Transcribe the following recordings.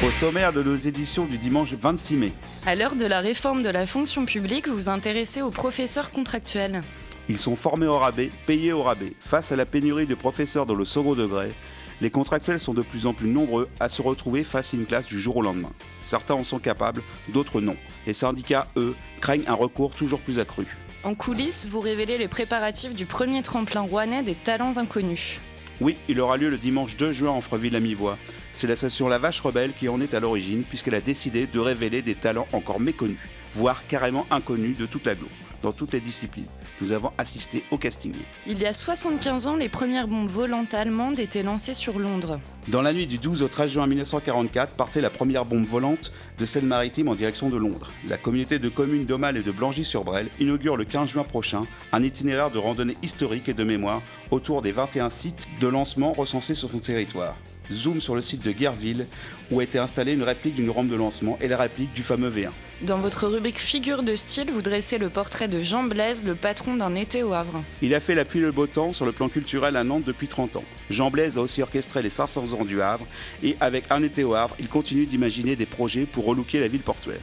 Au sommaire de nos éditions du dimanche 26 mai, À l'heure de la réforme de la fonction publique, vous vous intéressez aux professeurs contractuels. ils sont formés au rabais, payés au rabais. Face à la pénurie de professeurs dans le second degré, les contractuels sont de plus en plus nombreux à se retrouver face à une classe du jour au lendemain. Certains en sont capables, d'autres non. Les syndicats, eux, craignent un recours toujours plus accru. En coulisses, vous révélez les préparatifs du premier tremplin rouennais des talents inconnus. Oui, il aura lieu le dimanche 2 juin en Freville-la-Mivois. C'est l'association La Vache Rebelle qui en est à l'origine, puisqu'elle a décidé de révéler des talents encore méconnus, voire carrément inconnus de toute l'agglo, dans toutes les disciplines. Nous avons assisté au casting. Il y a 75 ans, les premières bombes volantes allemandes étaient lancées sur Londres. Dans la nuit du 12 au 13 juin 1944 partait la première bombe volante de Seine-Maritime en direction de Londres. La communauté de communes d'Aumale et de Blangy-sur-Brel inaugure le 15 juin prochain un itinéraire de randonnée historique et de mémoire autour des 21 sites de lancement recensés sur son territoire. Zoom sur le site de Guerville où a été installée une réplique d'une rampe de lancement et la réplique du fameux V1. Dans votre rubrique Figure de style, vous dressez le portrait de Jean Blaise, le patron d'un été au Havre. Il a fait la pluie et le beau temps sur le plan culturel à Nantes depuis 30 ans. Jean Blaise a aussi orchestré les 500 ans du Havre et avec Un été au Havre, il continue d'imaginer des projets pour relooker la ville portuaire.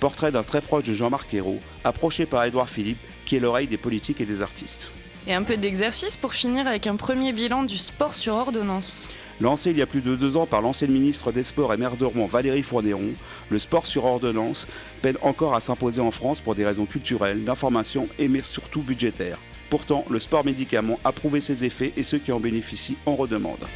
Portrait d'un très proche de Jean-Marc Ayrault, approché par Édouard Philippe, qui est l'oreille des politiques et des artistes. Et un peu d'exercice pour finir avec un premier bilan du sport sur ordonnance. Lancé il y a plus de 2 ans par l'ancienne ministre des Sports et maire de Rouen Valérie Fournéron, le sport sur ordonnance peine encore à s'imposer en France pour des raisons culturelles, d'information et mais surtout budgétaires. Pourtant, le sport médicament a prouvé ses effets et ceux qui en bénéficient en redemandent.